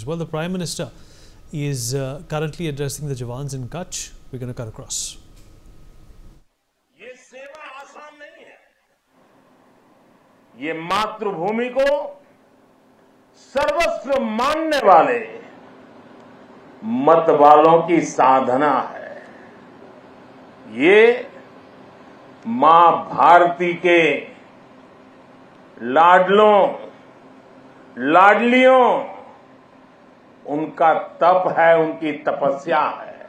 Well, the Prime Minister is currently addressing the Jawans in Kutch. We're going to cut across. ये सेवा आसान नहीं है। ये मातृभूमि को सर्वस्व मानने वाले मत वालों की साधना है। ये मां भारती के लाडलों लाडलियों उनका तप है, उनकी तपस्या है।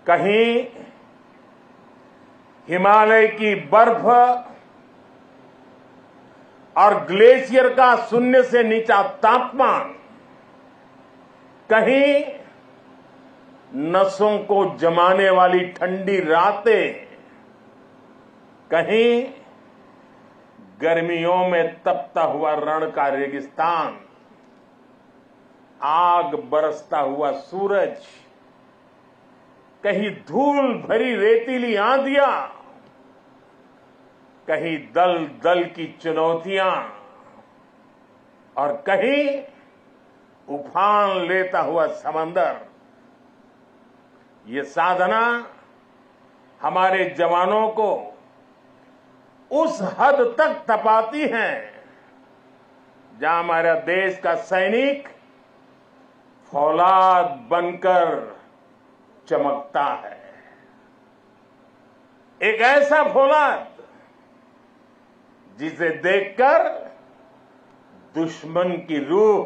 कहीं हिमालय की बर्फ और ग्लेशियर का शून्य से नीचा तापमान, कहीं नसों को जमाने वाली ठंडी रातें, कहीं गर्मियों में तपता हुआ रण का रेगिस्तान, आग बरसता हुआ सूरज, कहीं धूल भरी रेतीली आंधियां, कहीं दल दल की चुनौतियां और कहीं उफान लेता हुआ समंदर। ये साधना हमारे जवानों को उस हद तक तपाती है जहां हमारा देश का सैनिक फौलाद बनकर चमकता है। एक ऐसा फौलाद जिसे देखकर दुश्मन की रूह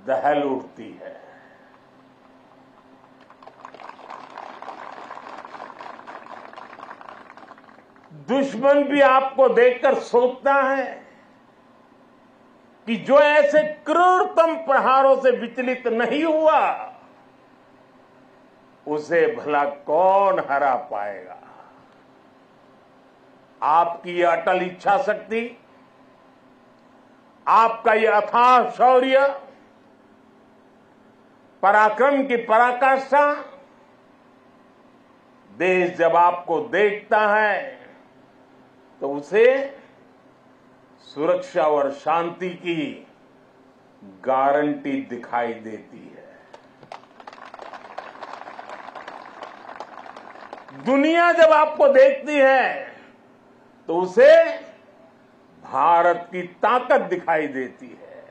दहल उठती है। दुश्मन भी आपको देखकर सोचता है कि जो ऐसे क्रूरतम प्रहारों से विचलित नहीं हुआ, उसे भला कौन हरा पाएगा। आपकी ये अटल इच्छा शक्ति, आपका ये अथाह शौर्य, पराक्रम की पराकाष्ठा, देश जब आपको देखता है तो उसे सुरक्षा और शांति की गारंटी दिखाई देती है। दुनिया जब आपको देखती है तो उसे भारत की ताकत दिखाई देती है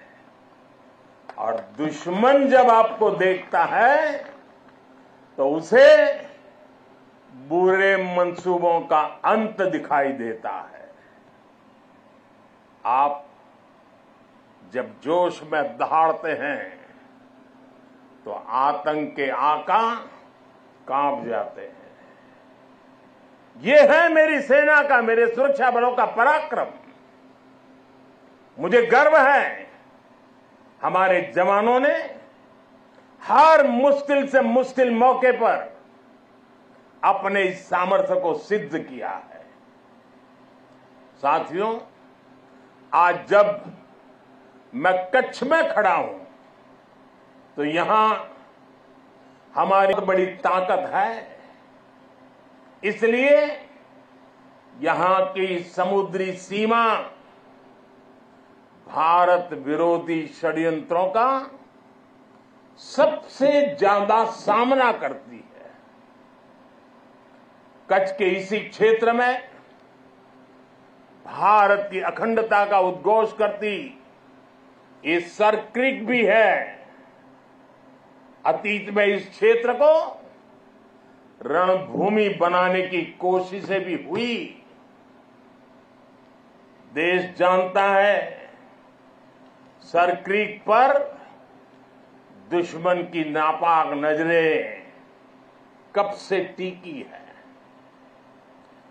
और दुश्मन जब आपको देखता है तो उसे बुरे मंसूबों का अंत दिखाई देता है। आप जब जोश में दहाड़ते हैं तो आतंक के आका कांप जाते हैं। ये है मेरी सेना का, मेरे सुरक्षा बलों का पराक्रम। मुझे गर्व है हमारे जवानों ने हर मुश्किल से मुश्किल मौके पर अपने इस सामर्थ्य को सिद्ध किया है। साथियों, आज जब मैं कच्छ में खड़ा हूं तो यहां हमारी बड़ी ताकत है। इसलिए यहां की समुद्री सीमा भारत विरोधी षड्यंत्रों का सबसे ज्यादा सामना करती है। कच्छ के इसी क्षेत्र में भारत की अखंडता का उद्घोष करती ये सर क्रीक भी है। अतीत में इस क्षेत्र को रणभूमि बनाने की कोशिशें भी हुई। देश जानता है सर क्रीक पर दुश्मन की नापाक नजरें कब से टिकी है,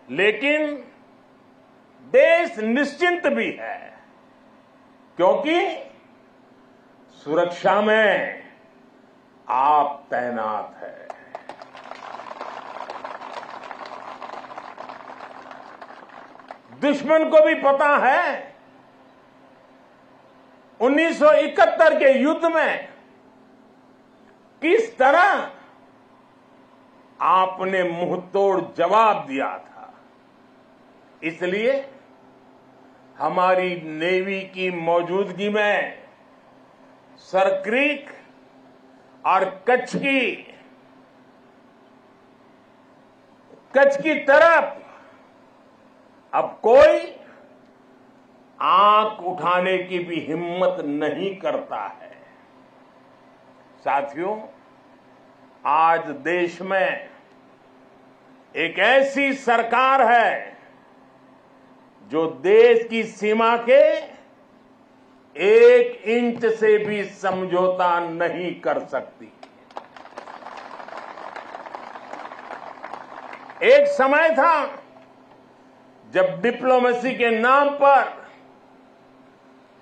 लेकिन देश निश्चिंत भी है क्योंकि सुरक्षा में आप तैनात है। दुश्मन को भी पता है 1971 के युद्ध में किस तरह आपने मुंहतोड़ जवाब दिया था। इसलिए हमारी नेवी की मौजूदगी में सरक्रीक और कच्छ की तरफ अब कोई आंख उठाने की भी हिम्मत नहीं करता है। साथियों, आज देश में एक ऐसी सरकार है जो देश की सीमा के 1 इंच से भी समझौता नहीं कर सकती। एक समय था जब डिप्लोमेसी के नाम पर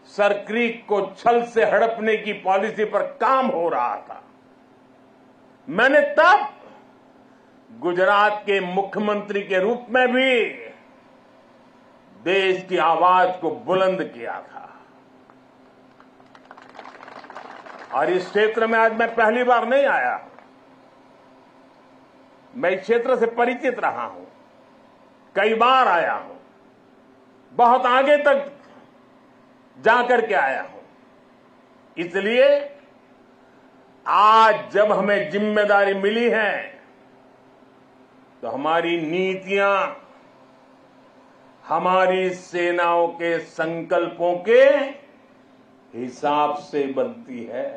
सरक्रीक को छल से हड़पने की पॉलिसी पर काम हो रहा था। मैंने तब गुजरात के मुख्यमंत्री के रूप में भी देश की आवाज को बुलंद किया था। और इस क्षेत्र में आज मैं पहली बार नहीं आया, मैं इस क्षेत्र से परिचित रहा हूं, कई बार आया हूं, बहुत आगे तक जाकर के आया हूं। इसलिए आज जब हमें जिम्मेदारी मिली है तो हमारी नीतियां हमारी सेनाओं के संकल्पों के हिसाब से बनती है।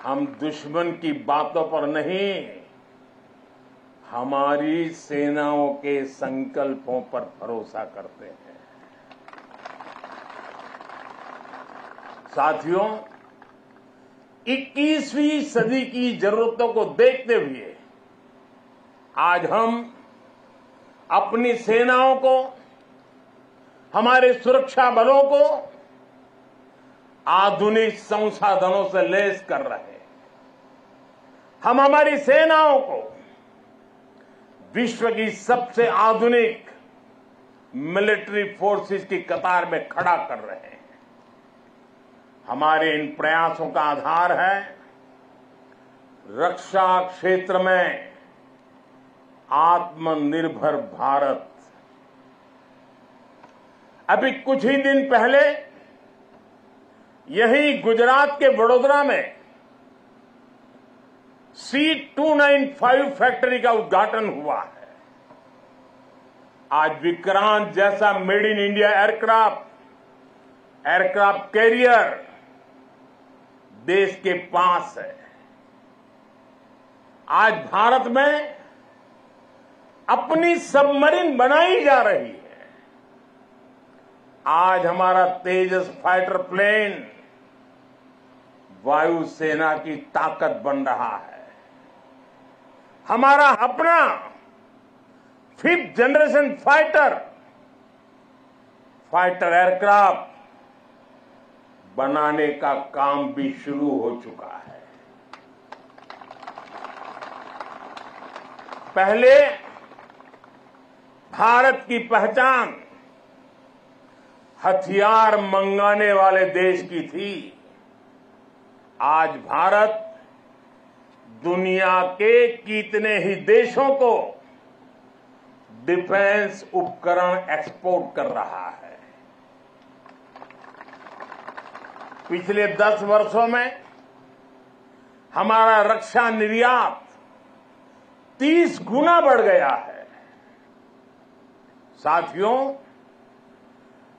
हम दुश्मन की बातों पर नहीं, हमारी सेनाओं के संकल्पों पर भरोसा करते हैं। साथियों, 21वीं सदी की जरूरतों को देखते हुए आज हम अपनी सेनाओं को, हमारे सुरक्षा बलों को आधुनिक संसाधनों से लैस कर रहे हैं। हम हमारी सेनाओं को विश्व की सबसे आधुनिक मिलिट्री फोर्सेस की कतार में खड़ा कर रहे हैं। हमारे इन प्रयासों का आधार है रक्षा क्षेत्र में आत्मनिर्भर भारत। अभी कुछ ही दिन पहले यही गुजरात के वडोदरा में C295 फैक्ट्री का उद्घाटन हुआ है। आज विक्रांत जैसा made in India aircraft carrier देश के पास है। आज भारत में अपनी सबमरीन बनाई जा रही है। आज हमारा तेजस फाइटर प्लेन वायुसेना की ताकत बन रहा है। हमारा अपना 5th जनरेशन फाइटर एयरक्राफ्ट बनाने का काम भी शुरू हो चुका है। पहले भारत की पहचान हथियार मंगाने वाले देश की थी। आज भारत दुनिया के कितने ही देशों को डिफेंस उपकरण एक्सपोर्ट कर रहा है। पिछले 10 वर्षों में हमारा रक्षा निर्यात 30 गुना बढ़ गया है। साथियों,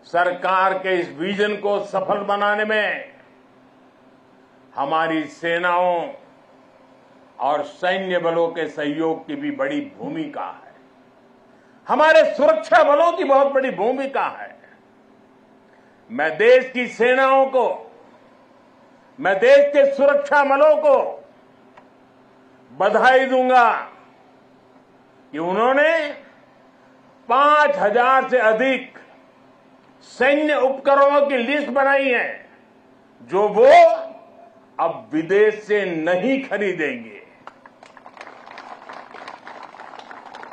सरकार के इस विजन को सफल बनाने में हमारी सेनाओं और सैन्य बलों के सहयोग की भी बड़ी भूमिका है। हमारे सुरक्षा बलों की बहुत बड़ी भूमिका है। मैं देश की सेनाओं को, मैं देश के सुरक्षा बलों को बधाई दूंगा कि उन्होंने 5000 से अधिक सैन्य उपकरणों की लिस्ट बनाई है जो वो अब विदेश से नहीं खरीदेंगे।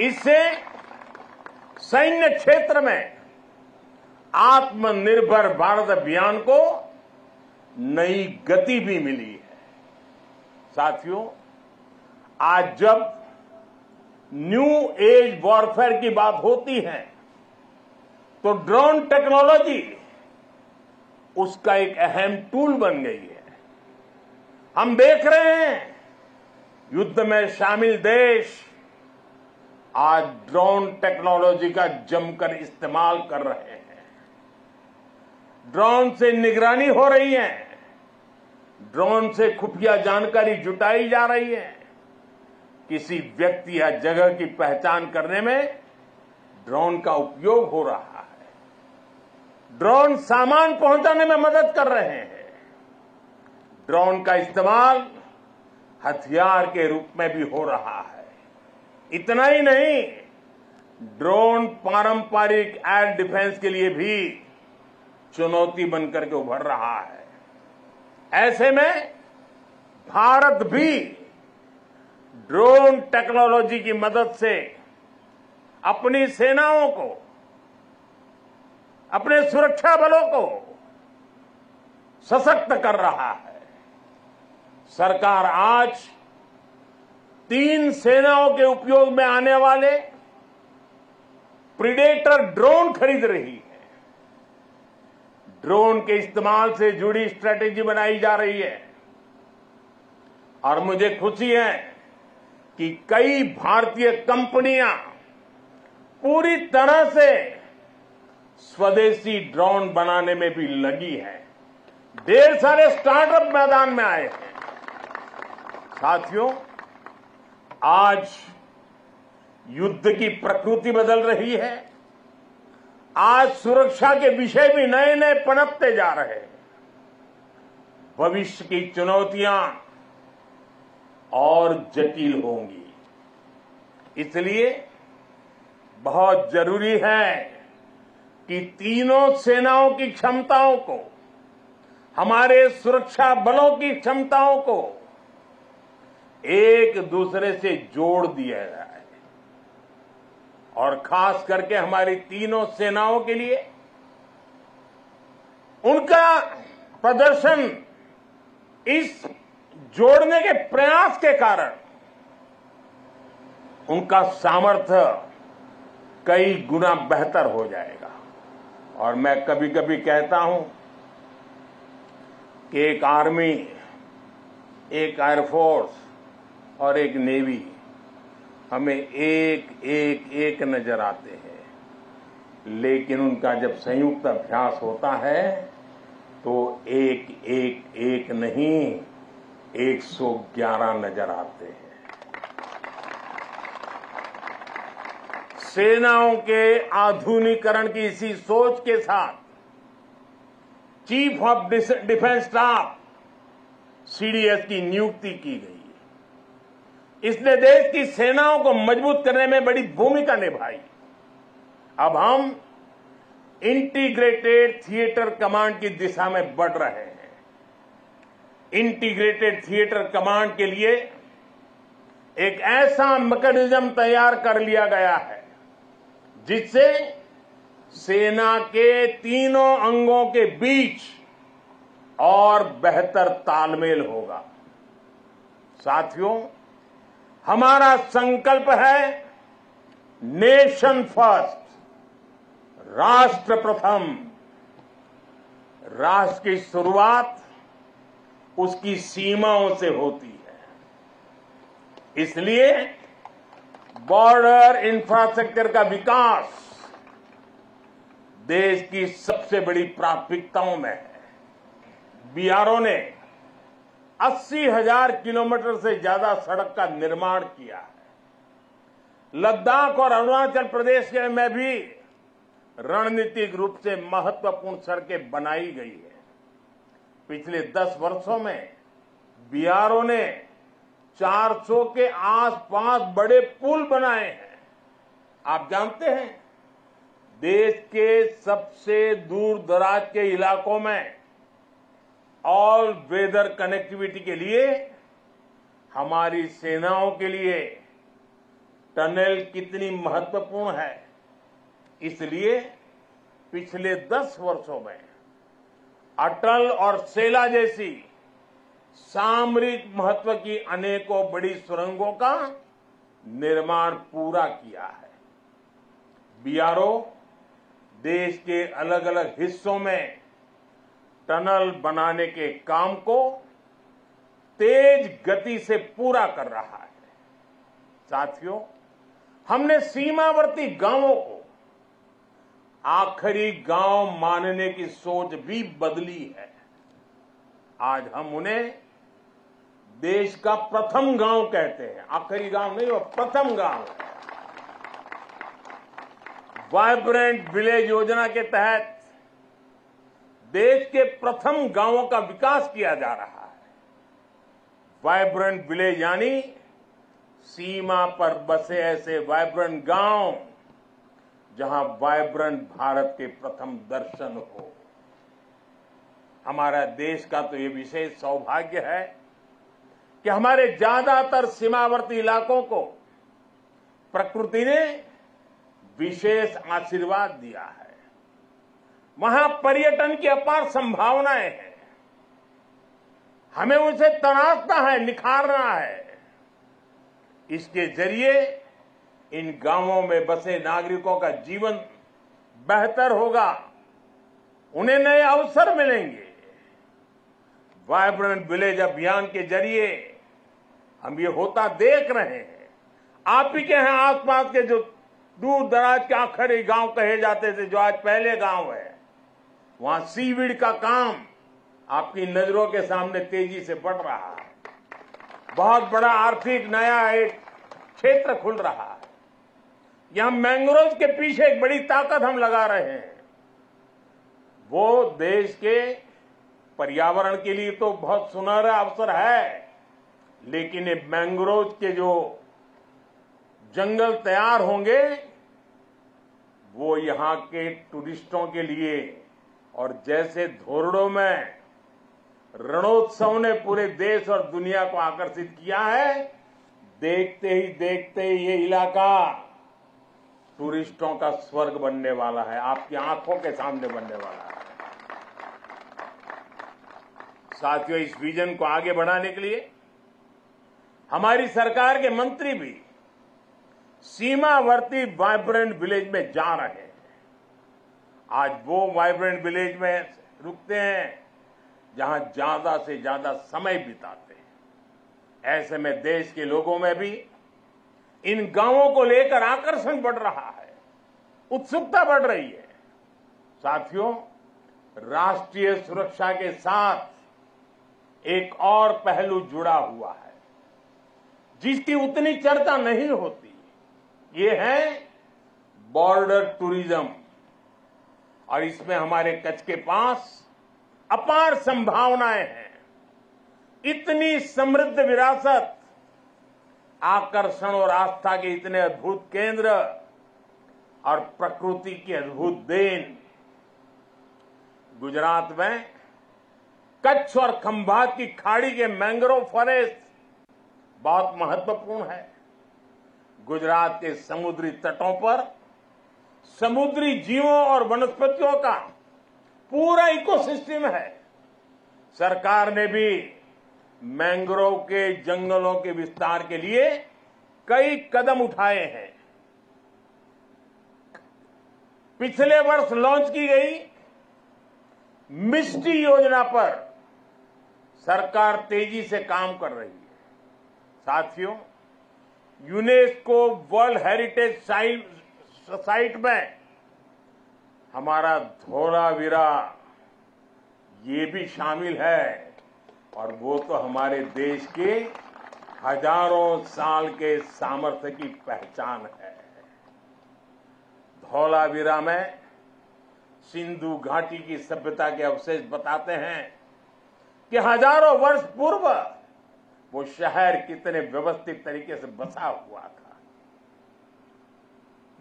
इससे सैन्य क्षेत्र में आत्मनिर्भर भारत अभियान को नई गति भी मिली है। साथियों, आज जब न्यू एज वॉरफेयर की बात होती है तो ड्रोन टेक्नोलॉजी उसका एक अहम टूल बन गई है। हम देख रहे हैं युद्ध में शामिल देश आज ड्रोन टेक्नोलॉजी का जमकर इस्तेमाल कर रहे हैं। ड्रोन से निगरानी हो रही है, ड्रोन से खुफिया जानकारी जुटाई जा रही है, किसी व्यक्ति या जगह की पहचान करने में ड्रोन का उपयोग हो रहा है। ड्रोन सामान पहुंचाने में मदद कर रहे हैं। ड्रोन का इस्तेमाल हथियार के रूप में भी हो रहा है। इतना ही नहीं, ड्रोन पारंपरिक एयर डिफेंस के लिए भी चुनौती बनकर के उभर रहा है। ऐसे में भारत भी ड्रोन टेक्नोलॉजी की मदद से अपनी सेनाओं को, अपने सुरक्षा बलों को सशक्त कर रहा है। सरकार आज 3 सेनाओं के उपयोग में आने वाले प्रीडेटर ड्रोन खरीद रही है। ड्रोन के इस्तेमाल से जुड़ी स्ट्रेटेजी बनाई जा रही है और मुझे खुशी है कि कई भारतीय कंपनियां पूरी तरह से स्वदेशी ड्रोन बनाने में भी लगी है। ढेर सारे स्टार्टअप मैदान में आए हैं। साथियों, आज युद्ध की प्रकृति बदल रही है। आज सुरक्षा के विषय भी नए नए पनपते जा रहे हैं। भविष्य की चुनौतियां और जटिल होंगी। इसलिए बहुत जरूरी है कि तीनों सेनाओं की क्षमताओं को, हमारे सुरक्षा बलों की क्षमताओं को एक दूसरे से जोड़ दिया जाए और खास करके हमारी तीनों सेनाओं के लिए उनका प्रदर्शन इस जोड़ने के प्रयास के कारण उनका सामर्थ्य कई गुना बेहतर हो जाएगा। और मैं कभी कभी कहता हूं कि एक आर्मी, एक एयरफोर्स और एक नेवी हमें एक नजर आते हैं, लेकिन उनका जब संयुक्त अभ्यास होता है तो एक नहीं 111 नजर आते हैं। सेनाओं के आधुनिकीकरण की इसी सोच के साथ chief of defence staff CDS की नियुक्ति की गई। इसने देश की सेनाओं को मजबूत करने में बड़ी भूमिका निभाई। अब हम इंटीग्रेटेड थिएटर कमांड की दिशा में बढ़ रहे हैं। इंटीग्रेटेड थिएटर कमांड के लिए एक ऐसा मैकेनिज्म तैयार कर लिया गया है जिससे सेना के तीनों अंगों के बीच और बेहतर तालमेल होगा। साथियों, हमारा संकल्प है नेशन फर्स्ट, राष्ट्र प्रथम। राष्ट्र की शुरुआत उसकी सीमाओं से होती है। इसलिए बॉर्डर इंफ्रास्ट्रक्चर का विकास देश की सबसे बड़ी प्राथमिकताओं में है। बीआरओ ने 80,000 किलोमीटर से ज्यादा सड़क का निर्माण किया है। लद्दाख और अरुणाचल प्रदेश में भी रणनीतिक रूप से महत्वपूर्ण सड़कें बनाई गई है। पिछले 10 वर्षों में बीआरओ ने 400 के आसपास बड़े पुल बनाए हैं। आप जानते हैं, देश के सबसे दूर दराज के इलाकों में ऑल वेदर कनेक्टिविटी के लिए हमारी सेनाओं के लिए टनल कितनी महत्वपूर्ण है। इसलिए पिछले 10 वर्षों में अटल और सेला जैसी सामरिक महत्व की अनेकों बड़ी सुरंगों का निर्माण पूरा किया है। बीआरओ देश के अलग अलग हिस्सों में टनल बनाने के काम को तेज गति से पूरा कर रहा है। साथियों, हमने सीमावर्ती गांवों को आखिरी गांव मानने की सोच भी बदली है। आज हम उन्हें देश का प्रथम गांव कहते हैं। आखिरी गांव नहीं, वो प्रथम गांव है। वाइब्रेंट विलेज योजना के तहत देश के प्रथम गांवों का विकास किया जा रहा है। वाइब्रेंट विलेज यानी सीमा पर बसे ऐसे वाइब्रेंट गांव जहां वाइब्रेंट भारत के प्रथम दर्शन हो। हमारा देश का तो ये विशेष सौभाग्य है कि हमारे ज्यादातर सीमावर्ती इलाकों को प्रकृति ने विशेष आशीर्वाद दिया है। वहां पर्यटन की अपार संभावनाएं हैं। हमें उसे तराशना है, निखारना है। इसके जरिए इन गांवों में बसे नागरिकों का जीवन बेहतर होगा, उन्हें नए अवसर मिलेंगे। वाइब्रेंट विलेज अभियान के जरिए हम ये होता देख रहे हैं। आप ही के यहाँ आसपास के जो दूर दराज के आखिरी गांव कहे जाते थे, जो आज पहले गांव है, वहां सीवीड का काम आपकी नजरों के सामने तेजी से बढ़ रहा है। बहुत बड़ा आर्थिक नया एक क्षेत्र खुल रहा है। यहां मैंग्रोव के पीछे एक बड़ी ताकत हम लगा रहे हैं। वो देश के पर्यावरण के लिए तो बहुत सुनहरा अवसर है, लेकिन ये मैंग्रोव के जो जंगल तैयार होंगे वो यहां के टूरिस्टों के लिए, और जैसे धोरडो में रणोत्सव ने पूरे देश और दुनिया को आकर्षित किया है, देखते ही ये इलाका टूरिस्टों का स्वर्ग बनने वाला है, आपकी आंखों के सामने बनने वाला है। साथियों, इस विजन को आगे बढ़ाने के लिए हमारी सरकार के मंत्री भी सीमावर्ती वाइब्रेंट विलेज में जा रहे हैं। आज वो वाइब्रेंट विलेज में रुकते हैं जहां ज्यादा से ज्यादा समय बिताते हैं। ऐसे में देश के लोगों में भी इन गांवों को लेकर आकर्षण बढ़ रहा है, उत्सुकता बढ़ रही है। साथियों, राष्ट्रीय सुरक्षा के साथ एक और पहलू जुड़ा हुआ है जिसकी उतनी चर्चा नहीं होती। ये है बॉर्डर टूरिज्म, और इसमें हमारे कच्छ के पास अपार संभावनाएं हैं। इतनी समृद्ध विरासत, आकर्षण और आस्था के इतने अद्भुत केंद्र और प्रकृति की अद्भुत देन। गुजरात में कच्छ और खंभात की खाड़ी के मैंग्रोव फॉरेस्ट बहुत महत्वपूर्ण है। गुजरात के समुद्री तटों पर समुद्री जीवों और वनस्पतियों का पूरा इकोसिस्टम है। सरकार ने भी मैंग्रोव के जंगलों के विस्तार के लिए कई कदम उठाए हैं। पिछले वर्ष लॉन्च की गई मिस्टी योजना पर सरकार तेजी से काम कर रही है। साथियों, यूनेस्को वर्ल्ड हेरिटेज साइट में हमारा धोलावीरा ये भी शामिल है, और वो तो हमारे देश के हजारों साल के सामर्थ्य की पहचान है। धोलावीरा में सिंधु घाटी की सभ्यता के अवशेष बताते हैं कि हजारों वर्ष पूर्व वो शहर कितने व्यवस्थित तरीके से बसा हुआ था।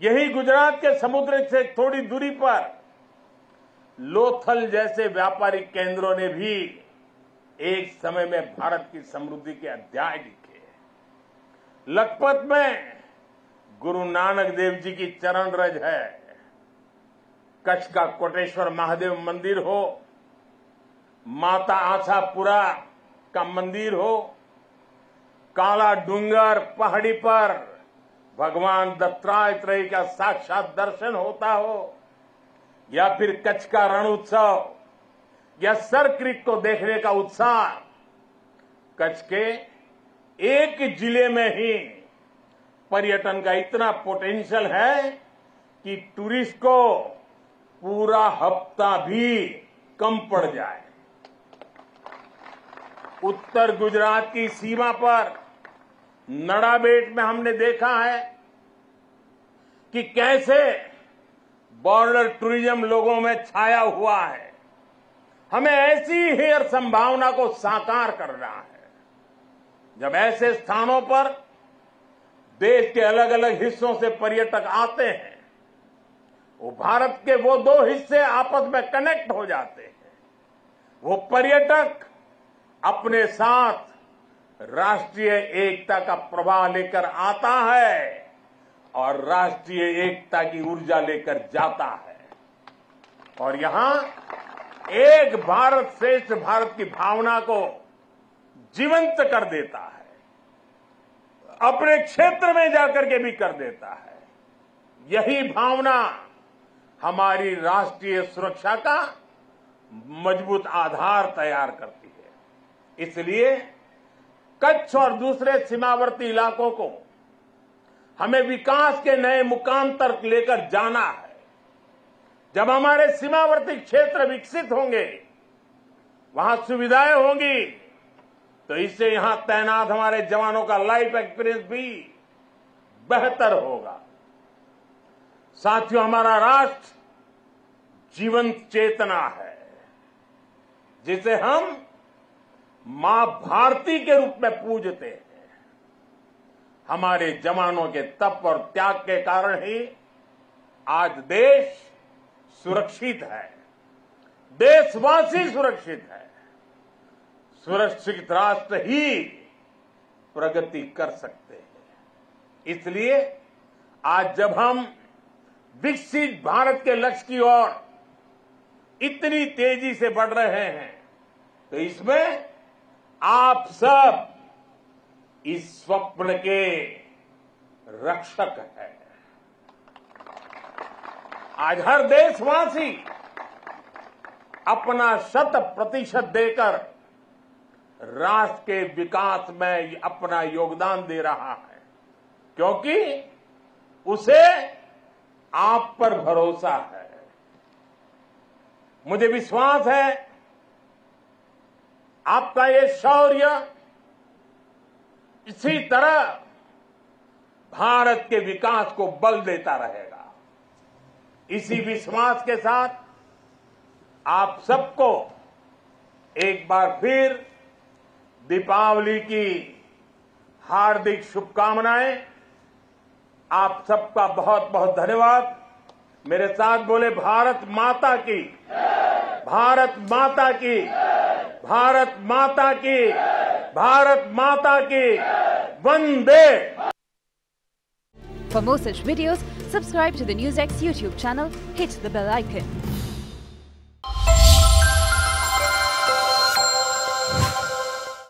यही गुजरात के समुद्र से थोड़ी दूरी पर लोथल जैसे व्यापारिक केंद्रों ने भी एक समय में भारत की समृद्धि के अध्याय लिखे। लखपत में गुरु नानक देव जी की चरण रज है। कच्छ का कोटेश्वर महादेव मंदिर हो, माता आशापुरा का मंदिर हो, काला डूंगर पहाड़ी पर भगवान दत्तात्रेय का साक्षात दर्शन होता हो, या फिर कच्छ का रण उत्सव, या सर क्रीक को देखने का उत्साह कच्छ के एक जिले में ही पर्यटन का इतना पोटेंशियल है कि टूरिस्ट को पूरा हफ्ता भी कम पड़ जाए। उत्तर गुजरात की सीमा पर नड़ाबेट में हमने देखा है कि कैसे बॉर्डर टूरिज्म लोगों में छाया हुआ है। हमें ऐसी ही हर संभावना को साकार करना है। जब ऐसे स्थानों पर देश के अलग अलग हिस्सों से पर्यटक आते हैं, वो भारत के वो दो हिस्से आपस में कनेक्ट हो जाते हैं। वो पर्यटक अपने साथ राष्ट्रीय एकता का प्रवाह लेकर आता है और राष्ट्रीय एकता की ऊर्जा लेकर जाता है और यहां एक भारत श्रेष्ठ भारत की भावना को जीवंत कर देता है, अपने क्षेत्र में जाकर के भी कर देता है। यही भावना हमारी राष्ट्रीय सुरक्षा का मजबूत आधार तैयार करती है। इसलिए कच्छ और दूसरे सीमावर्ती इलाकों को हमें विकास के नए मुकाम तक लेकर जाना है। जब हमारे सीमावर्ती क्षेत्र विकसित होंगे, वहां सुविधाएं होंगी, तो इससे यहां तैनात हमारे जवानों का लाइफ एक्सपीरियंस भी बेहतर होगा। साथियों, हमारा राष्ट्र जीवंत चेतना है जिसे हम मां भारती के रूप में पूजते हैं। हमारे जवानों के तप और त्याग के कारण ही आज देश सुरक्षित है, देशवासी सुरक्षित है। सुरक्षित राष्ट्र ही प्रगति कर सकते हैं। इसलिए आज जब हम विकसित भारत के लक्ष्य की ओर इतनी तेजी से बढ़ रहे हैं, तो इसमें आप सब इस स्वप्न के रक्षक हैं। आज हर देशवासी अपना 100% देकर राष्ट्र के विकास में अपना योगदान दे रहा है, क्योंकि उसे आप पर भरोसा है। मुझे विश्वास है आपका ये शौर्य इसी तरह भारत के विकास को बल देता रहेगा। इसी विश्वास के साथ आप सबको एक बार फिर दीपावली की हार्दिक शुभकामनाएं। आप सबका बहुत बहुत धन्यवाद। मेरे साथ बोले भारत माता की, भारत माता की, भारत माता की, भारत माता की, वंदे। For more such videos, subscribe to the NewsX YouTube channel, hit the bell icon.